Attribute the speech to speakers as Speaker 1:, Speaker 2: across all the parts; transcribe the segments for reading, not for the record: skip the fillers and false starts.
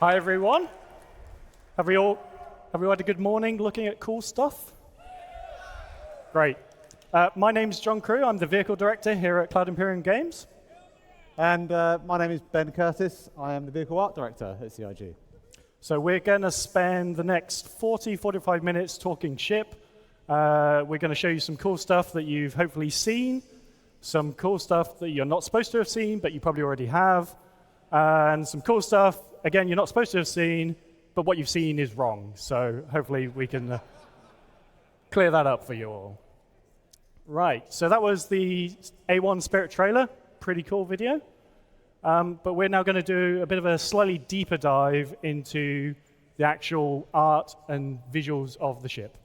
Speaker 1: Hi, everyone. Have we all had a good morning looking at cool stuff? Great. My name's John Crew. I'm the vehicle director here at Cloud Imperium Games.
Speaker 2: And my name is Ben Curtis. I am the vehicle art director at CIG.
Speaker 1: So we're going to spend the next 45 minutes talking ship. We're going to show you some cool stuff that you've hopefully seen, some cool stuff that you're not supposed to have seen, but you probably already have, and some cool stuff, again, you're not supposed to have seen, but what you've seen is wrong. So hopefully we can clear that up for you all. Right, so that was the A1 Spirit trailer. Pretty cool video. But we're now going to do a bit of a slightly deeper dive into the actual art and visuals of the ship.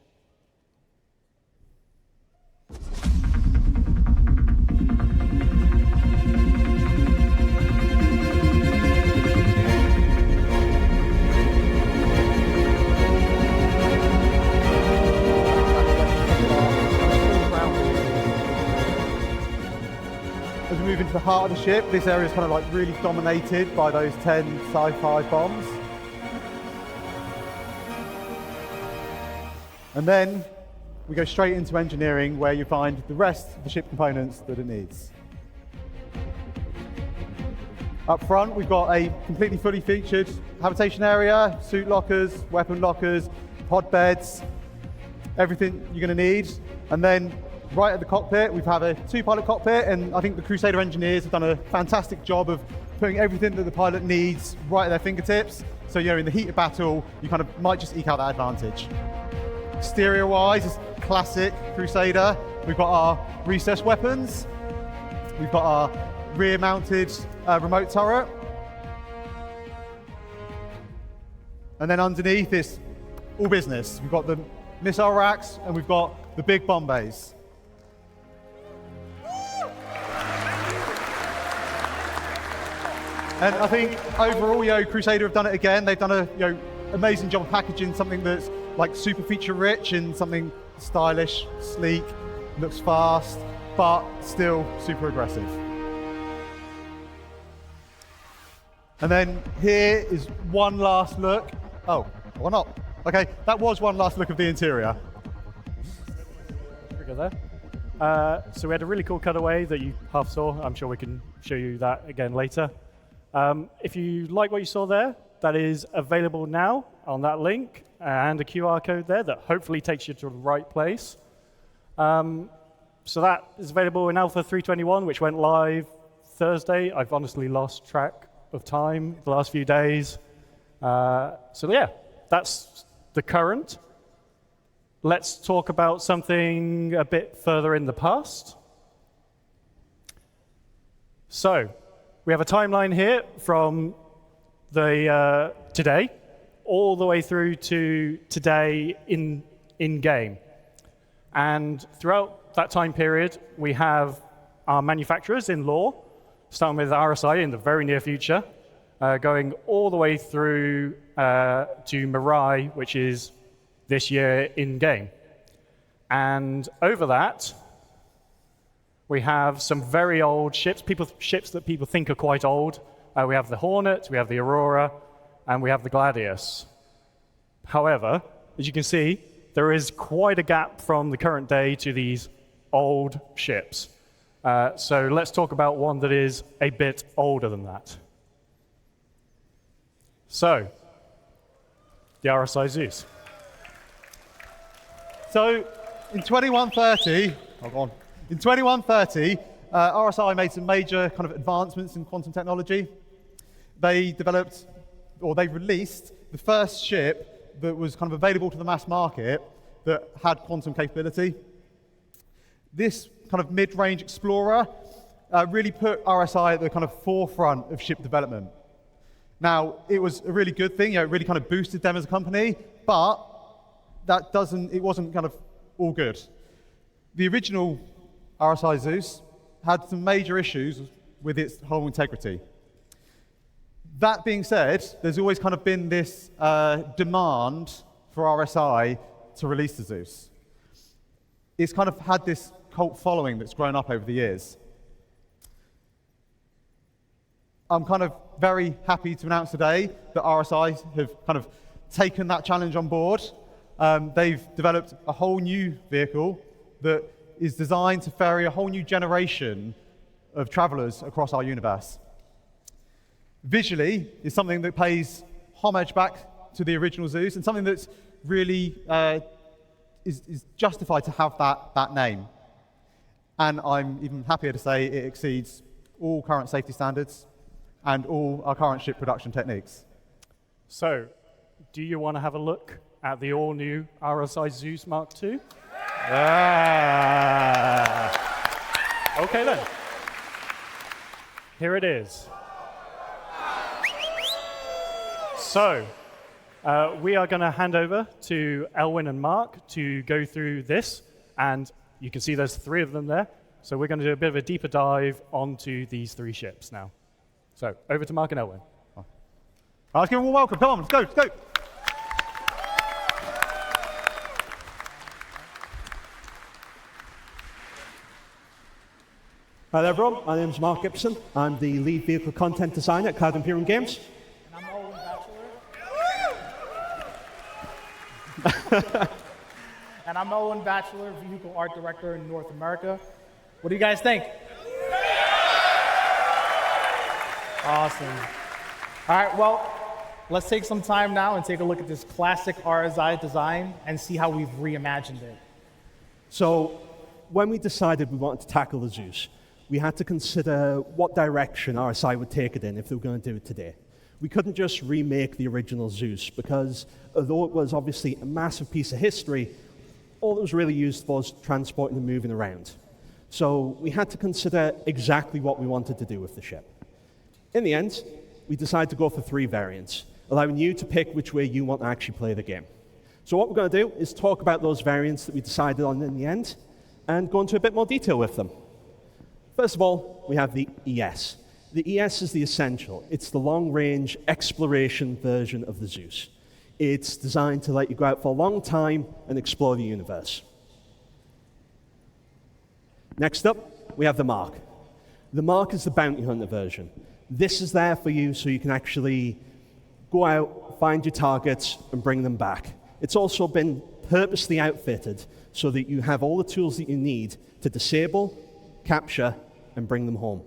Speaker 2: As we move into the heart of the ship, this area is kind of like really dominated by those 10 sci-fi bombs. And then we go straight into engineering, where you find the rest of the ship components that it needs. Up front, we've got a completely fully featured habitation area, suit lockers, weapon lockers, pod beds, everything you're going to need. And then right at the cockpit, we have a two-pilot cockpit, and I think the Crusader engineers have done a fantastic job of putting everything that the pilot needs right at their fingertips. So, in the heat of battle, you kind of might just eke out that advantage. Exterior-wise, it's classic Crusader. We've got our recessed weapons. We've got our rear-mounted remote turret. And then underneath, it's all business. We've got the missile racks, and we've got the big bomb bays. And I think overall, Crusader have done it again. They've done a amazing job of packaging something that's like super feature rich in something stylish, sleek, looks fast, but still super aggressive. And then here is one last look. Oh, or not. Okay, that was one last look of the interior.
Speaker 1: There. So we had a really cool cutaway that you half saw. I'm sure we can show you that again later. If you like what you saw there, that is available now on that link and a QR code there that hopefully takes you to the right place. So that is available in Alpha 321, which went live Thursday. I've honestly lost track of time the last few days. So yeah, that's the current. Let's talk about something a bit further in the past. So we have a timeline here from the today all the way through to today in game. And throughout that time period, we have our manufacturers in law, starting with RSI in the very near future, going all the way through to Mirai, which is this year in-game. And over that, we have some very old ships, ships that people think are quite old. We have the Hornet, we have the Aurora, and we have the Gladius. However, as you can see, there is quite a gap from the current day to these old ships. So let's talk about one that is a bit older than that. So, the RSI Zeus.
Speaker 2: So in 2130, RSI made some major kind of advancements in quantum technology. They developed, or they released, the first ship that was kind of available to the mass market that had quantum capability. This kind of mid-range explorer really put RSI at the kind of forefront of ship development. Now, it was a really good thing. It really kind of boosted them as a company, but it wasn't kind of all good. The original RSI Zeus had some major issues with its hull integrity. That being said, there's always kind of been this demand for RSI to release the Zeus. It's kind of had this cult following that's grown up over the years. I'm kind of very happy to announce today that RSI have kind of taken that challenge on board. They've developed a whole new vehicle that is designed to ferry a whole new generation of travelers across our universe. Visually, it's something that pays homage back to the original Zeus and something that's really is justified to have that name. And I'm even happier to say it exceeds all current safety standards and all our current ship production techniques.
Speaker 1: So, do you want to have a look at the all-new RSI Zeus Mark II? Okay then. Here it is. So, we are going to hand over to Elwin and Mark to go through this, and you can see there's 3 of them there. So we're going to do a bit of a deeper dive onto these 3 ships now. So, over to Mark and Elwin.
Speaker 2: All right, let's give them a welcome. Come on, let's go, let's go.
Speaker 3: Hi there, everyone. My name is Mark Gibson. I'm the lead vehicle content designer at Cloud Imperium Games.
Speaker 4: And I'm Owen Batchelor. And I'm Owen Batchelor, vehicle art director in North America. What do you guys think? Awesome. All right, well, let's take some time now and take a look at this classic RSI design and see how we've reimagined it.
Speaker 3: So, when we decided we wanted to tackle the Zeus, we had to consider what direction RSI would take it in if they were going to do it today. We couldn't just remake the original Zeus because, although it was obviously a massive piece of history, all it was really used for was transporting and moving around. So we had to consider exactly what we wanted to do with the ship. In the end, we decided to go for 3 variants, allowing you to pick which way you want to actually play the game. So what we're going to do is talk about those variants that we decided on in the end and go into a bit more detail with them. First of all, we have the ES. The ES is the Essential. It's the long-range exploration version of the Zeus. It's designed to let you go out for a long time and explore the universe. Next up, we have the Mark. The Mark is the bounty hunter version. This is there for you so you can actually go out, find your targets, and bring them back. It's also been purposely outfitted so that you have all the tools that you need to disable, capture, and bring them home.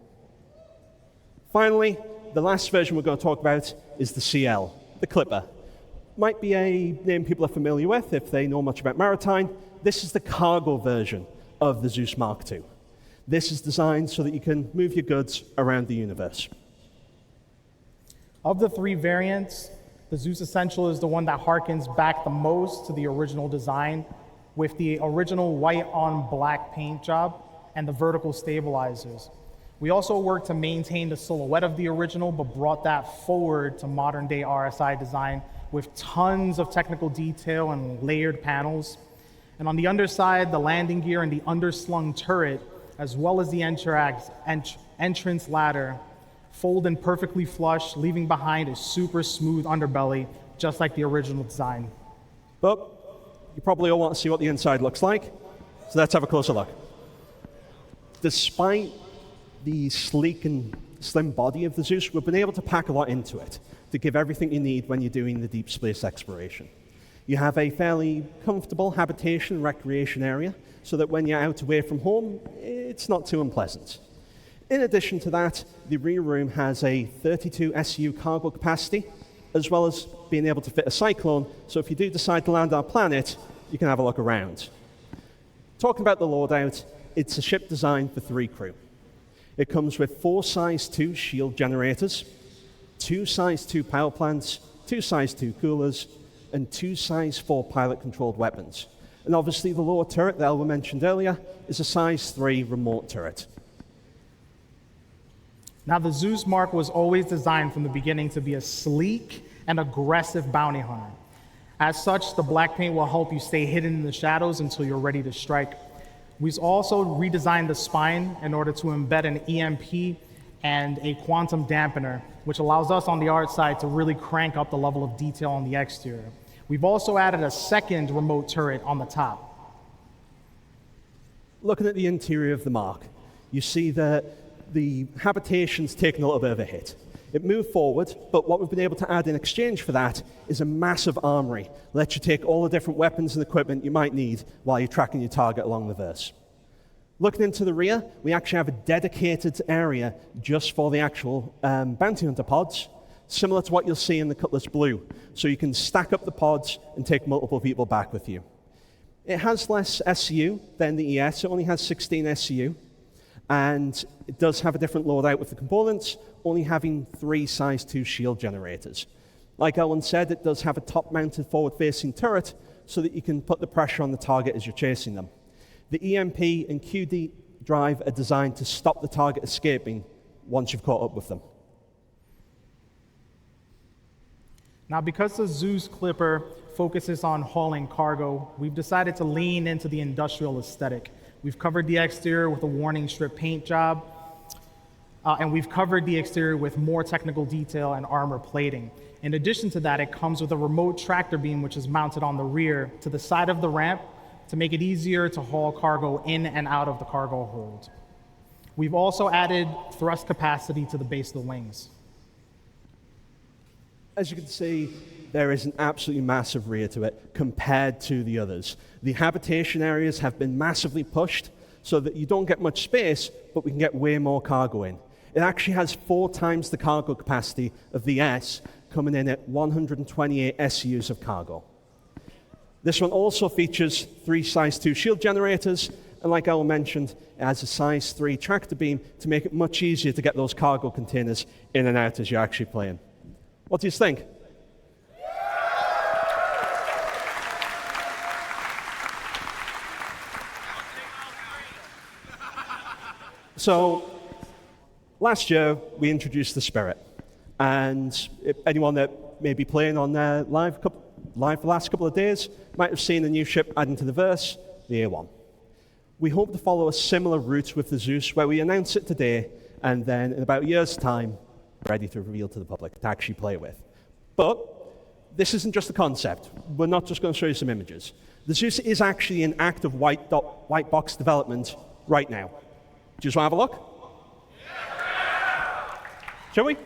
Speaker 3: Finally, the last version we're going to talk about is the CL, the Clipper. Might be a name people are familiar with if they know much about maritime. This is the cargo version of the Zeus Mark II. This is designed so that you can move your goods around the universe.
Speaker 4: Of the 3 variants, the Zeus Essential is the one that harkens back the most to the original design, with the original white on black paint job and the vertical stabilizers. We also worked to maintain the silhouette of the original, but brought that forward to modern day RSI design with tons of technical detail and layered panels. And on the underside, the landing gear and the underslung turret, as well as the entrance ladder, fold in perfectly flush, leaving behind a super smooth underbelly, just like the original design.
Speaker 3: But you probably all want to see what the inside looks like, so let's have a closer look. Despite the sleek and slim body of the Zeus, we've been able to pack a lot into it to give everything you need when you're doing the deep space exploration. You have a fairly comfortable habitation recreation area so that when you're out away from home, it's not too unpleasant. In addition to that, the rear room has a 32 SU cargo capacity, as well as being able to fit a cyclone, so if you do decide to land on a planet, you can have a look around. Talking about the loadout, it's a ship designed for 3 crew. It comes with 4 size 2 shield generators, 2 size 2 power plants, 2 size 2 coolers, and 2 size 4 pilot-controlled weapons. And obviously the lower turret that Elwin mentioned earlier is a size 3 remote turret.
Speaker 4: Now, the Zeus Mark was always designed from the beginning to be a sleek and aggressive bounty hunter. As such, the black paint will help you stay hidden in the shadows until you're ready to strike. We've also redesigned the spine in order to embed an EMP and a quantum dampener, which allows us on the art side to really crank up the level of detail on the exterior. We've also added a second remote turret on the top.
Speaker 3: Looking at the interior of the Mark, you see that the habitation's taken a little bit of a hit. It moved forward, but what we've been able to add in exchange for that is a massive armory. Lets you take all the different weapons and equipment you might need while you're tracking your target along the verse. Looking into the rear, we actually have a dedicated area just for the actual bounty hunter pods, similar to what you'll see in the Cutlass Blue. So you can stack up the pods and take multiple people back with you. It has less SCU than the ES. It only has 16 SCU. And it does have a different loadout with the components, only having 3 size 2 shield generators. Like Owen said, it does have a top-mounted forward-facing turret so that you can put the pressure on the target as you're chasing them. The EMP and QD drive are designed to stop the target escaping once you've caught up with them.
Speaker 4: Now, because the Zeus Clipper focuses on hauling cargo, we've decided to lean into the industrial aesthetic. We've covered the exterior with a warning strip paint job, and we've covered the exterior with more technical detail and armor plating. In addition to that, it comes with a remote tractor beam, which is mounted on the rear to the side of the ramp to make it easier to haul cargo in and out of the cargo hold. We've also added thrust capacity to the base of the wings.
Speaker 3: As you can see, there is an absolutely massive rear to it compared to the others. The habitation areas have been massively pushed so that you don't get much space, but we can get way more cargo in. It actually has 4 times the cargo capacity of the S, coming in at 128 SUs of cargo. This one also features 3 size 2 shield generators, and like Al mentioned, it has a size 3 tractor beam to make it much easier to get those cargo containers in and out as you're actually playing. What do you think? So, last year we introduced the Spirit, and anyone that may be playing on live for the last couple of days might have seen a new ship adding to the verse, the A1. We hope to follow a similar route with the Zeus, where we announce it today, and then in about a year's time, ready to reveal to the public to actually play with. But this isn't just a concept. We're not just going to show you some images. The Zeus is actually in active white box development right now. Do you just want to have a look? Yeah. Shall we?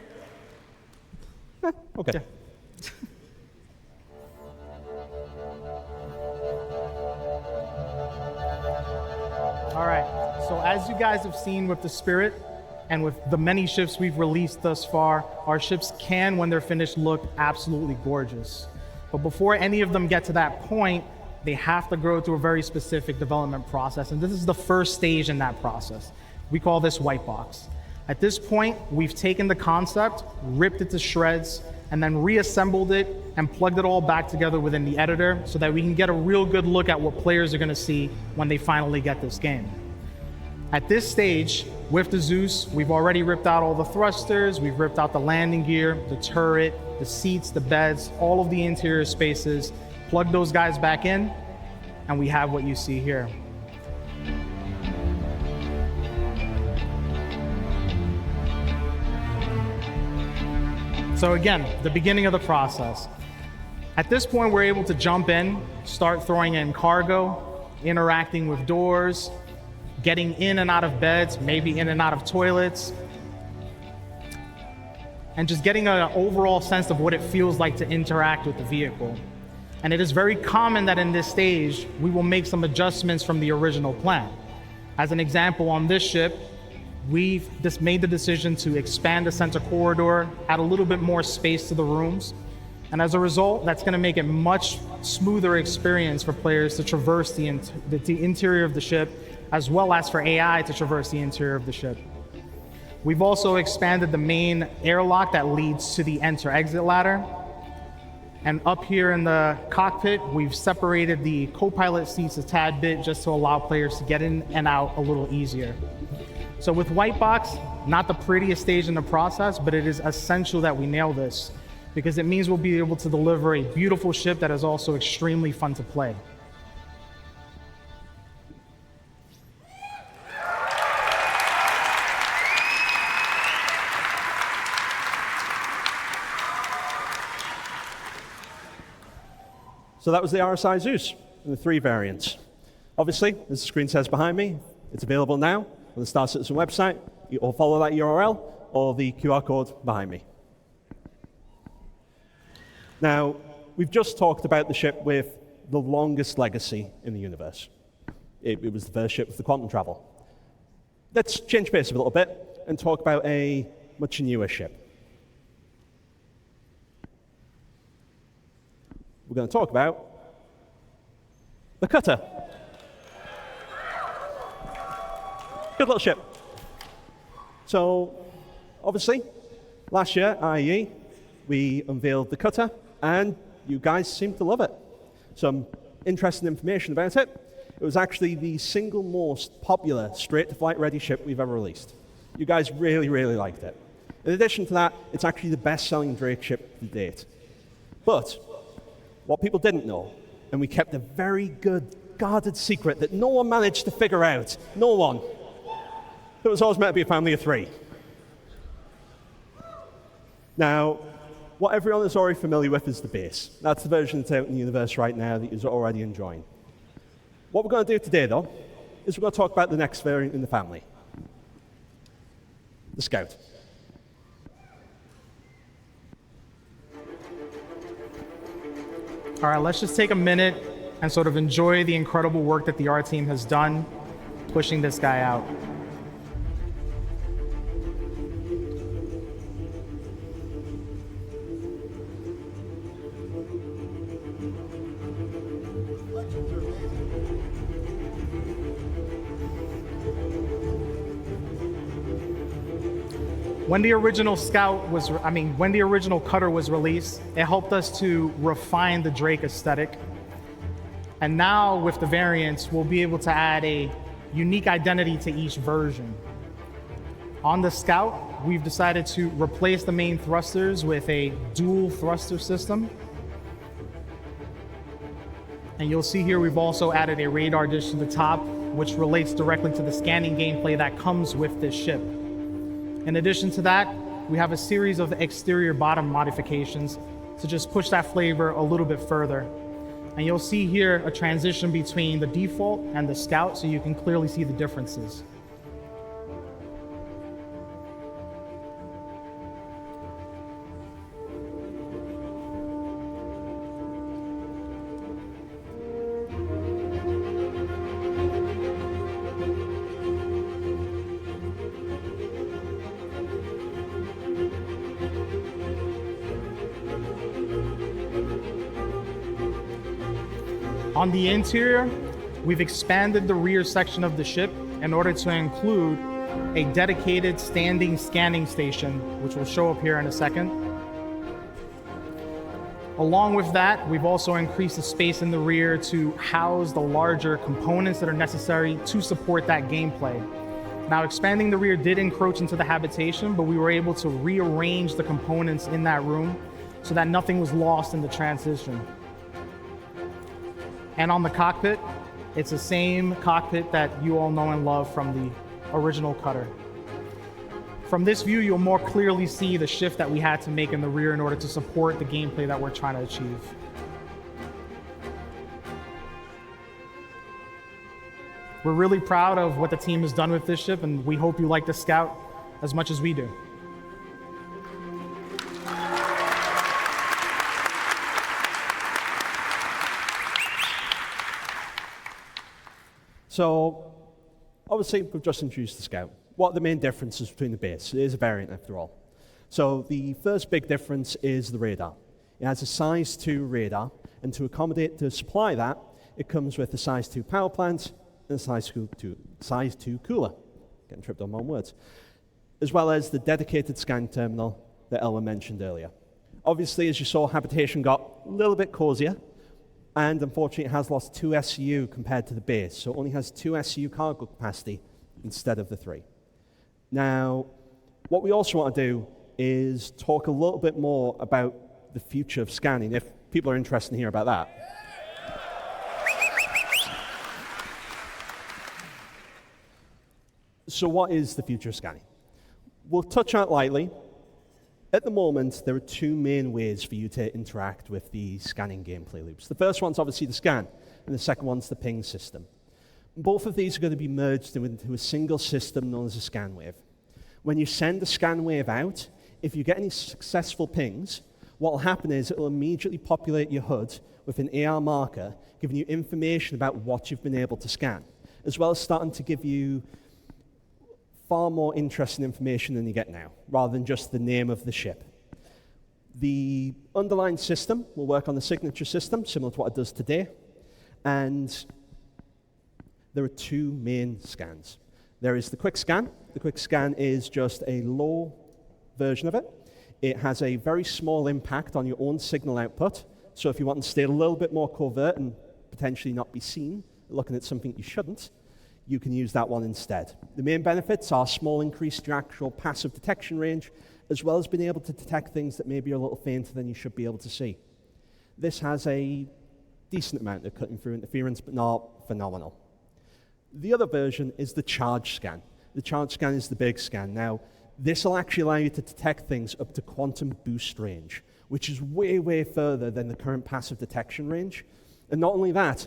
Speaker 3: Okay.
Speaker 4: Yeah. All right, so as you guys have seen with the Spirit and with the many ships we've released thus far, our ships can, when they're finished, look absolutely gorgeous. But before any of them get to that point, they have to go through a very specific development process, and this is the first stage in that process. We call this white box. At this point, we've taken the concept, ripped it to shreds, and then reassembled it and plugged it all back together within the editor so that we can get a real good look at what players are going to see when they finally get this game. At this stage, with the Zeus, we've already ripped out all the thrusters, we've ripped out the landing gear, the turret, the seats, the beds, all of the interior spaces, plugged those guys back in, and we have what you see here. So again, the beginning of the process. At this point, we're able to jump in, start throwing in cargo, interacting with doors, getting in and out of beds, maybe in and out of toilets, and just getting an overall sense of what it feels like to interact with the vehicle. And it is very common that in this stage, we will make some adjustments from the original plan. As an example, on this ship, we've just made the decision to expand the center corridor, add a little bit more space to the rooms. And as a result, that's going to make it much smoother experience for players to traverse the interior of the ship, as well as for AI to traverse the interior of the ship. We've also expanded the main airlock that leads to the enter-exit ladder. And up here in the cockpit, we've separated the co-pilot seats a tad bit just to allow players to get in and out a little easier. So with white box, not the prettiest stage in the process, but it is essential that we nail this because it means we'll be able to deliver a beautiful ship that is also extremely fun to play.
Speaker 3: So that was the RSI Zeus in the 3 variants. Obviously, as the screen says behind me, it's available now on the Star Citizen website. Or follow that URL or the QR code behind me. Now, we've just talked about the ship with the longest legacy in the universe. It was the first ship with the quantum travel. Let's change pace a little bit and talk about a much newer ship. We're going to talk about the Cutter. Good little ship. So, obviously, last year, IEE, we unveiled the Cutter, and you guys seem to love it. Some interesting information about it. It was actually the single most popular straight-to-flight ready ship we've ever released. You guys really, really liked it. In addition to that, it's actually the best-selling Drake ship to date. But what people didn't know, and we kept a very good guarded secret that no one managed to figure out, no one, it was always meant to be a family of 3. Now, what everyone is already familiar with is the base. That's the version that's out in the universe right now that you're already enjoying. What we're going to do today, though, is we're going to talk about the next variant in the family, the Scout.
Speaker 4: All right, let's just take a minute and sort of enjoy the incredible work that the art team has done pushing this guy out. When the original when the original Cutter was released, it helped us to refine the Drake aesthetic. And now with the variants, we'll be able to add a unique identity to each version. On the Scout, we've decided to replace the main thrusters with a dual thruster system. And you'll see here we've also added a radar dish to the top, which relates directly to the scanning gameplay that comes with this ship. In addition to that, we have a series of exterior bottom modifications to just push that flavor a little bit further. And you'll see here a transition between the default and the Scout, so you can clearly see the differences. On the interior, we've expanded the rear section of the ship in order to include a dedicated standing scanning station, which will show up here in a second. Along with that, we've also increased the space in the rear to house the larger components that are necessary to support that gameplay. Now, expanding the rear did encroach into the habitation, but we were able to rearrange the components in that room so that nothing was lost in the transition. And on the cockpit, it's the same cockpit that you all know and love from the original Cutter. From this view, you'll more clearly see the shift that we had to make in the rear in order to support the gameplay that we're trying to achieve. We're really proud of what the team has done with this ship, and we hope you like the Scout as much as we do.
Speaker 3: So, obviously, we've just introduced the Scout. What are the main differences between the base? It is a variant, after all. So, the first big difference is the radar. It has a size 2 radar, and to supply that, it comes with a size 2 power plant and a size 2 cooler. Getting tripped on my own words. As well as the dedicated scan terminal that Ella mentioned earlier. Obviously, as you saw, habitation got a little bit cozier. And unfortunately, it has lost 2 SCU compared to the base, so it only has 2 SCU cargo capacity instead of the 3. Now, what we also want to do is talk a little bit more about the future of scanning, if people are interested in hearing about that. So what is the future of scanning? We'll touch on it lightly. At the moment, there are 2 main ways for you to interact with the scanning gameplay loops. The first one's obviously the scan, and the second one's the ping system. Both of these are going to be merged into a single system known as a scan wave. When you send a scan wave out, if you get any successful pings, What will happen is it will immediately populate your HUD with an AR marker, giving you information about what you've been able to scan, as well as starting to give you far more interesting information than you get now, rather than just the name of the ship. The underlying system will work on the signature system, similar to what it does today, and there are two main scans. There is the quick scan. The quick scan is just a low version of it. It has a very small impact on your own signal output, so if you want to stay a little bit more covert and potentially not be seen looking at something you shouldn't, you can use that one instead. The main benefits are small increase to your actual passive detection range, as well as being able to detect things that maybe are a little fainter than you should be able to see. This has a decent amount of cutting through interference, but not phenomenal. The other version is the charge scan. The charge scan is the big scan. Now, this will actually allow you to detect things up to quantum boost range, which is way, way further than the current passive detection range. And not only that,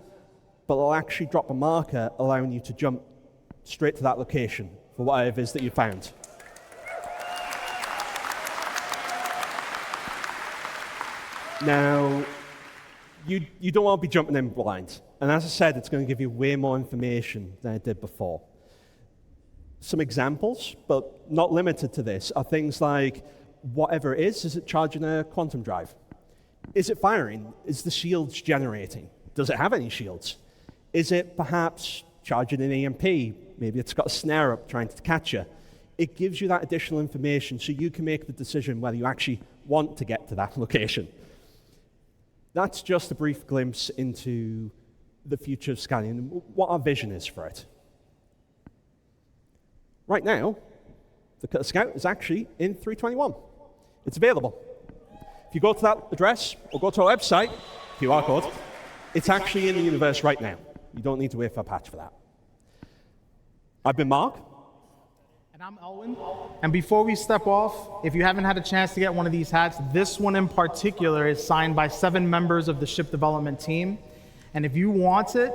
Speaker 3: but it'll actually drop a marker allowing you to jump straight to that location for whatever it is that you found. Now, you don't want to be jumping in blind. And as I said, it's going to give you way more information than it did before. Some examples, but not limited to this, are things like whatever it is it charging a quantum drive? Is it firing? Is the shields generating? Does it have any shields? Is it perhaps charging an EMP? Maybe it's got a snare up trying to catch you. It gives you that additional information so you can make the decision whether you actually want to get to that location. That's just a brief glimpse into the future of scanning and what our vision is for it. Right now, the Cutter Scout is actually in 321. It's available. If you go to that address or go to our website, QR code, it's actually in the universe right now. You don't need to wait for a patch for that. I've been Mark.
Speaker 4: And I'm Elwin. And before we step off, if you haven't had a chance to get one of these hats, this one in particular is signed by 7 members of the ship development team. And if you want it,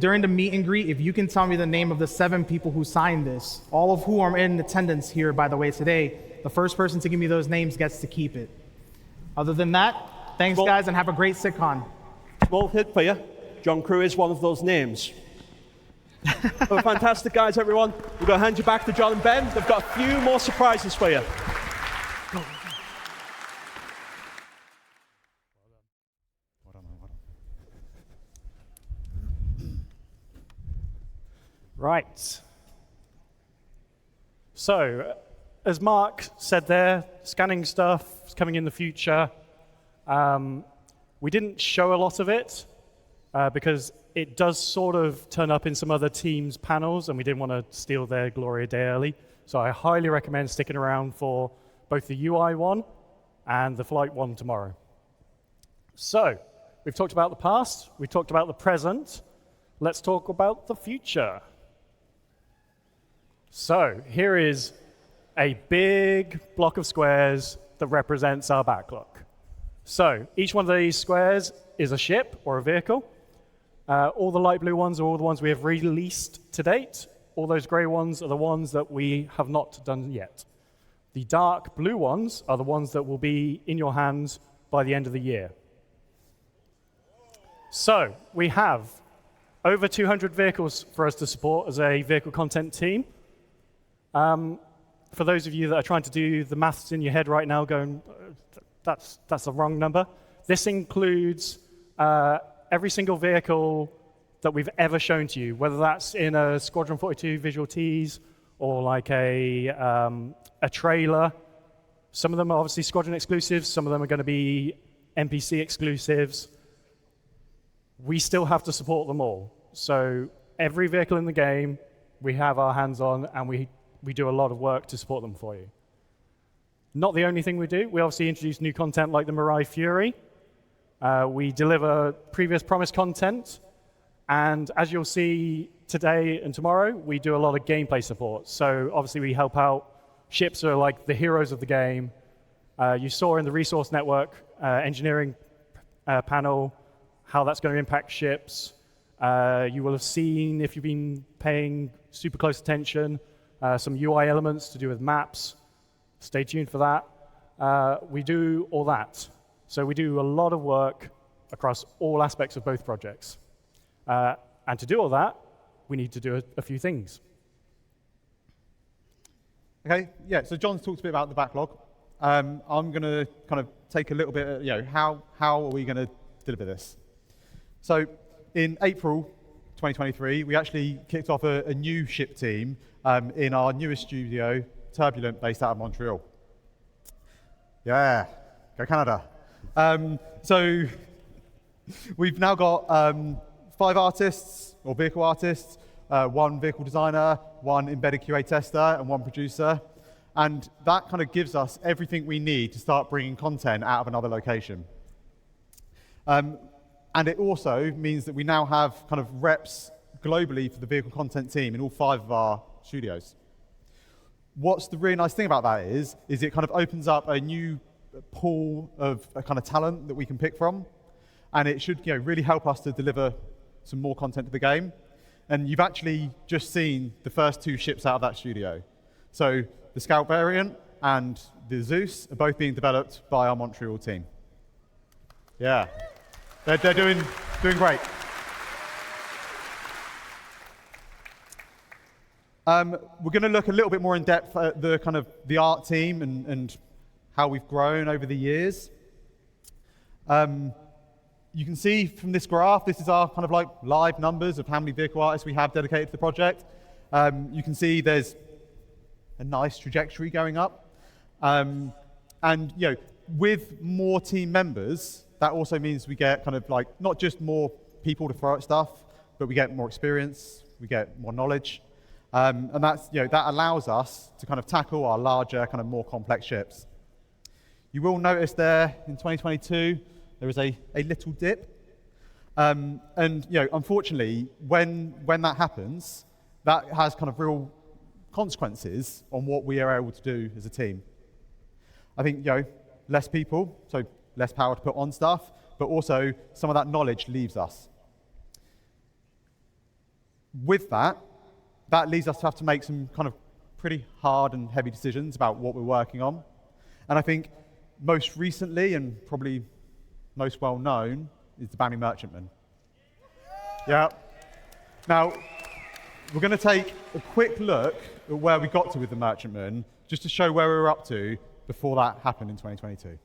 Speaker 4: during the meet and greet, if you can tell me the name of the 7 people who signed this, all of who are in attendance here, by the way, today, the first person to give me those names gets to keep it. Other than that, thanks, guys, and have a great CitizenCon.
Speaker 3: Small hit for you. John Crew is one of those names. Well, fantastic, guys, everyone. We're going to hand you back to John and Ben. They've got a few more surprises for you.
Speaker 1: Right. So, as Mark said there, scanning stuff is coming in the future. We didn't show a lot of it because it does sort of turn up in some other teams' panels, and we didn't want to steal their glory a day early. So I highly recommend sticking around for both the UI one and the flight one tomorrow. So, we've talked about the past, we've talked about the present. Let's talk about the future. So, here is a big block of squares that represents our backlog. So, each one of these squares is a ship or a vehicle. All the light blue ones are all the ones we have released to date. All those gray ones are the ones that we have not done yet. The dark blue ones are the ones that will be in your hands by the end of the year. So, we have over 200 vehicles for us to support as a vehicle content team. For those of you that are trying to do the maths in your head right now going, that's the wrong number. This includes every single vehicle that we've ever shown to you, whether that's in a Squadron 42 visual tease or like a trailer. Some of them are obviously Squadron exclusives. Some of them are going to be NPC exclusives. We still have to support them all. So every vehicle in the game, we have our hands on, and we do a lot of work to support them for you. Not the only thing we do. We obviously introduce new content like the Mirai Fury. We deliver previous promised content. And as you'll see today and tomorrow, we do a lot of gameplay support. So obviously we help out ships that are like the heroes of the game. You saw in the resource network engineering panel how that's going to impact ships. You will have seen, if you've been paying super close attention, some UI elements to do with maps. Stay tuned for that. we do all that. So we do a lot of work across all aspects of both projects. And to do all that, we need to do a few things.
Speaker 2: Okay, yeah, so John's talked a bit about the backlog. I'm going to kind of take a little bit, how are we going to deliver this? So in April 2023, we actually kicked off a new ship team in our newest studio, Turbulent, based out of Montreal. Yeah, go Canada. So we've now got 5 artists, or vehicle artists, 1 vehicle designer, 1 embedded QA tester, and 1 producer. And that kind of gives us everything we need to start bringing content out of another location. And it also means that we now have kind of reps globally for the vehicle content team in all 5 of our studios. What's the really nice thing about that is it kind of opens up a new pool of a kind of talent that we can pick from. And it should really help us to deliver some more content to the game. And you've actually just seen the first 2 ships out of that studio. So the Scout variant and the Zeus are both being developed by our Montreal team. Yeah, they're doing great. We're going to look a little bit more in depth at the art team and how we've grown over the years. You can see from this graph, this is our kind of like live numbers of how many vehicle artists we have dedicated to the project. You can see there's a nice trajectory going up. And with more team members, that also means we get kind of like not just more people to throw at stuff, but we get more experience, we get more knowledge. And that's, that allows us to kind of tackle our larger, kind of more complex ships. You will notice there in 2022, there was a little dip. And unfortunately, when that happens, that has kind of real consequences on what we are able to do as a team. I think, less people, so less power to put on stuff, but also some of that knowledge leaves us. With that leads us to have to make some kind of pretty hard and heavy decisions about what we're working on. And I think most recently, and probably most well known, is the Bounty Merchantman. Yeah. Now, we're going to take a quick look at where we got to with the Merchantman, just to show where we were up to before that happened in 2022.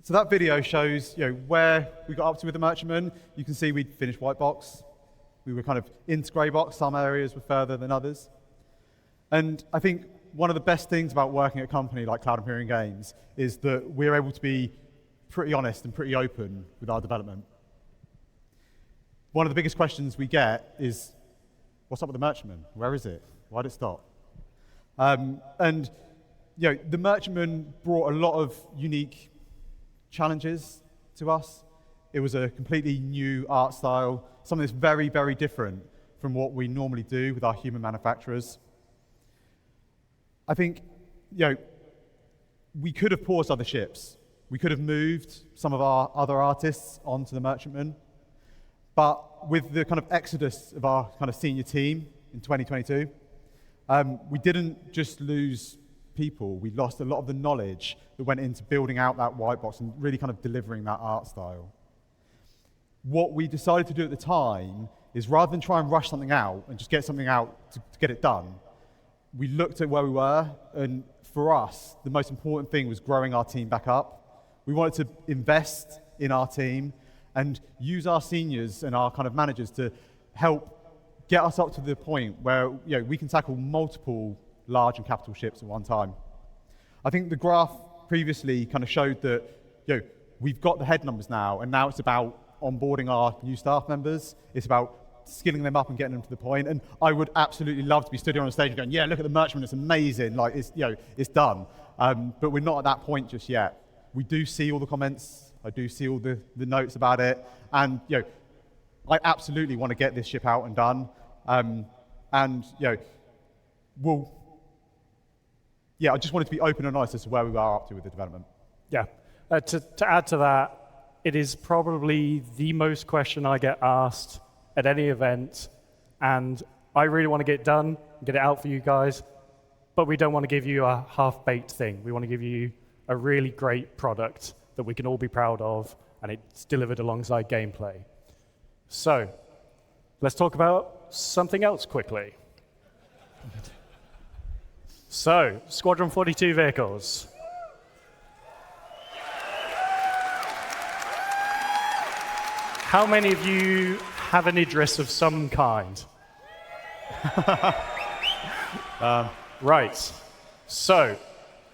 Speaker 2: So that video shows where we got up to with the Merchantman. You can see we'd finished white box. We were kind of into grey box. Some areas were further than others. And I think one of the best things about working at a company like Cloud Empyrean Games is that we're able to be pretty honest and pretty open with our development. One of the biggest questions we get is, what's up with the Merchantman? Where is it? Why did it stop? And the Merchantman brought a lot of unique challenges to us. It was a completely new art style, something that's very, very different from what we normally do with our human manufacturers. I think, we could have paused other ships. We could have moved some of our other artists onto the Merchantman. But with the kind of exodus of our kind of senior team in 2022, we didn't just lose people. We lost a lot of the knowledge that went into building out that white box and really kind of delivering that art style. What we decided to do at the time is, rather than try and rush something out and just get something out to get it done, we looked at where we were, and for us, the most important thing was growing our team back up. We wanted to invest in our team and use our seniors and our kind of managers to help get us up to the point where we can tackle multiple large and capital ships at one time. I think the graph previously kind of showed that we've got the head numbers now, and now it's about onboarding our new staff members. It's about skilling them up and getting them to the point. And I would absolutely love to be stood here on the stage and going, yeah, look at the Merchantman, it's amazing, like it's done. But we're not at that point just yet. We do see all the comments, I do see all the notes about it, and I absolutely want to get this ship out and done. I just wanted to be open and honest as to where we are up to with the development.
Speaker 1: Yeah. To add to that, it is probably the most question I get asked at any event, and I really want to get it done, get it out for you guys, but we don't want to give you a half-baked thing. We want to give you a really great product that we can all be proud of, and it's delivered alongside gameplay. So, let's talk about something else quickly. So, Squadron 42 vehicles. How many of you have an Idris of some kind? Right. So,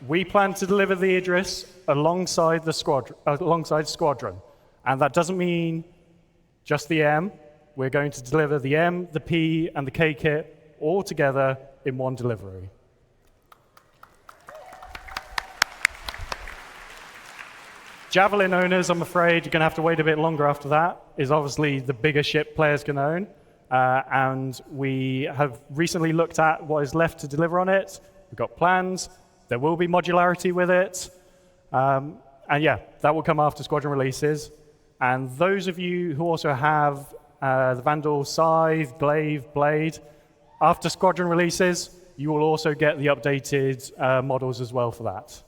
Speaker 1: we plan to deliver the Idris alongside Squadron. And that doesn't mean just the M. We're going to deliver the M, the P, and the K kit all together in one delivery. Javelin owners, I'm afraid you're going to have to wait a bit longer after that, is obviously the bigger ship players can own. And we have recently looked at what is left to deliver on it. We've got plans. There will be modularity with it. And yeah, that will come after Squadron releases. And those of you who also have the Vandal Scythe, Glaive, Blade, after Squadron releases, you will also get the updated models as well for that.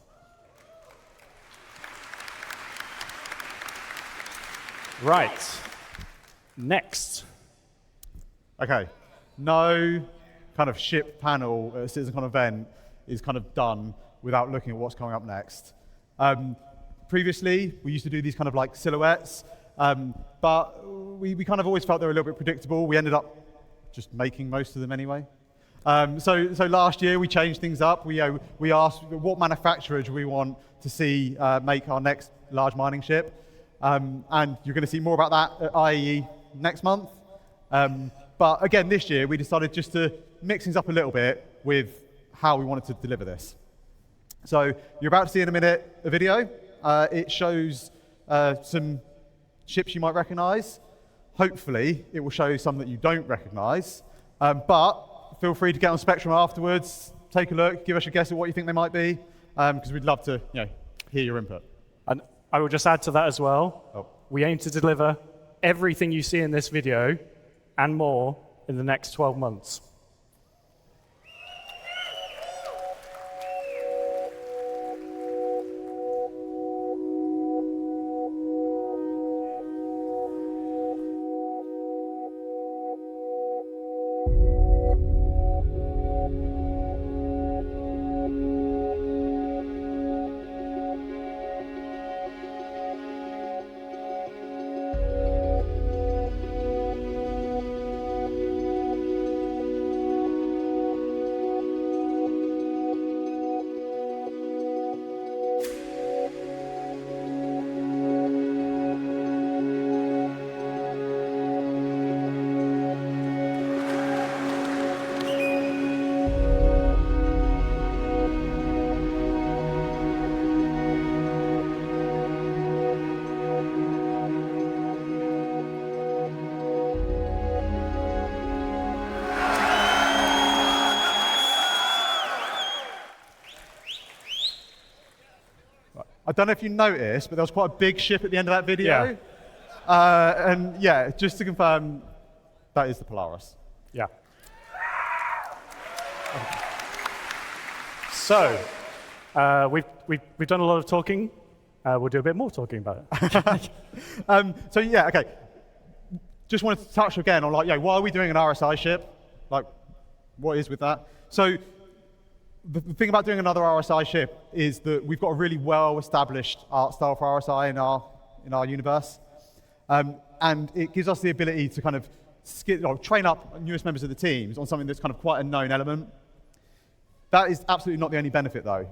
Speaker 1: Right. Next.
Speaker 2: Okay. No kind of ship panel at a CitizenCon event is kind of done without looking at what's coming up next. Previously, we used to do these kind of like silhouettes, but we kind of always felt they were a little bit predictable. We ended up just making most of them anyway. So last year we changed things up. We asked what manufacturer do we want to see make our next large mining ship. And you're going to see more about that at IAE next month. But again, this year, we decided just to mix things up a little bit with how we wanted to deliver this. So you're about to see in a minute a video. It shows some ships you might recognize. Hopefully, it will show you some that you don't recognize. But feel free to get on Spectrum afterwards, take a look, give us a guess at what you think they might be, because we'd love to hear your input.
Speaker 1: And I will just add to that as well.
Speaker 2: Oh.
Speaker 1: We aim to deliver everything you see in this video and more in the next 12 months.
Speaker 2: I don't know if you noticed, but there was quite a big ship at the end of that video.
Speaker 1: Yeah.
Speaker 2: And yeah, just to confirm, that is the Polaris.
Speaker 1: Yeah. So, we've done a lot of talking. We'll do a bit more talking about it.
Speaker 2: So yeah, okay. Just wanted to touch again on like, yeah, why are we doing an RSI ship? Like, what is with that? So the thing about doing another RSI ship is that we've got a really well-established art style for RSI in our universe. And it gives us the ability to kind of train up newest members of the teams on something that's kind of quite a known element. That is absolutely not the only benefit, though.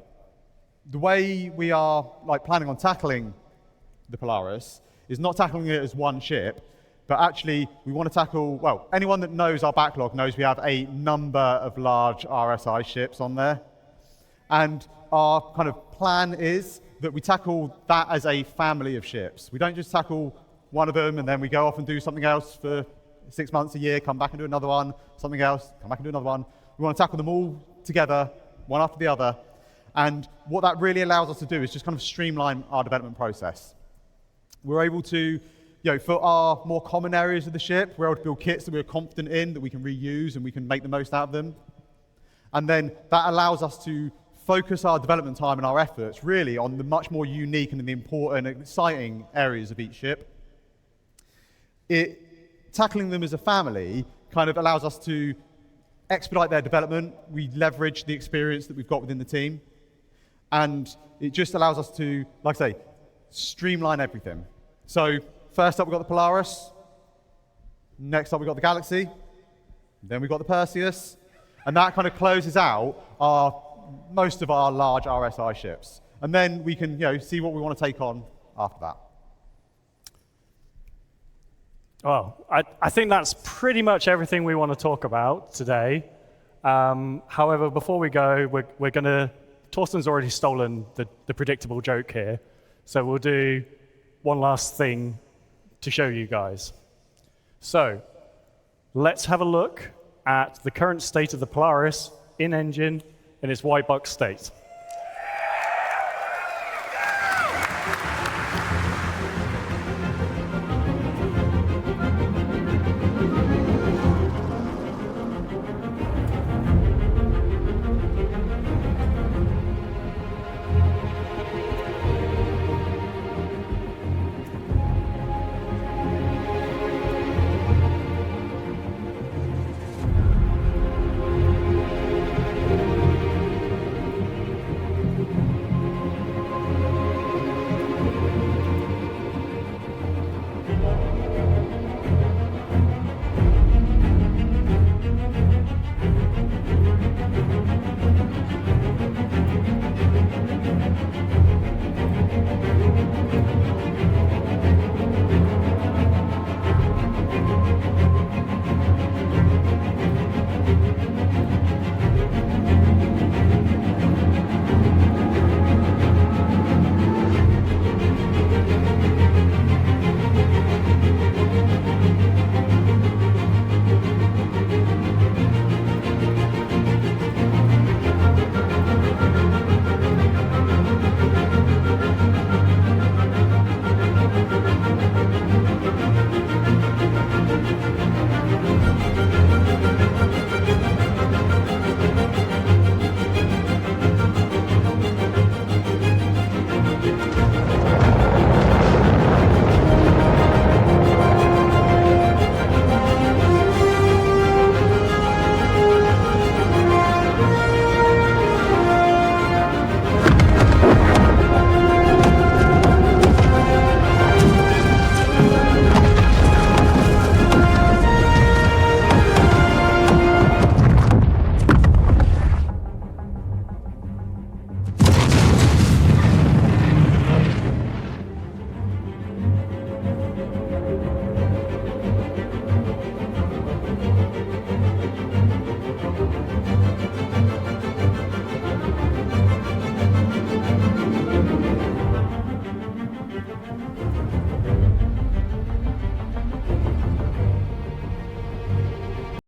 Speaker 2: The way we are like planning on tackling the Polaris is not tackling it as one ship, but actually we want to tackle, well, anyone that knows our backlog knows we have a number of large RSI ships on there. And our kind of plan is that we tackle that as a family of ships. We don't just tackle one of them and then we go off and do something else for 6 months, a year, come back and do another one, something else, come back and do another one. We want to tackle them all together, one after the other. And what that really allows us to do is just kind of streamline our development process. We're able to, for our more common areas of the ship, we're able to build kits that we're confident in, that we can reuse and we can make the most out of them. And then that allows us to focus our development time and our efforts really on the much more unique and the important and exciting areas of each ship. Tackling them as a family kind of allows us to expedite their development. We leverage the experience that we've got within the team. And it just allows us to, like I say, streamline everything. So first up, we've got the Polaris. Next up, we've got the Galaxy. Then we've got the Perseus. And that kind of closes out most of our large RSI ships. And then we can see what we want to take on after that.
Speaker 1: Well, I think that's pretty much everything we want to talk about today. However, before we go, we're going to... Torsten's already stolen the predictable joke here, so we'll do one last thing to show you guys. So let's have a look at the current state of the Polaris in engine in its white box state.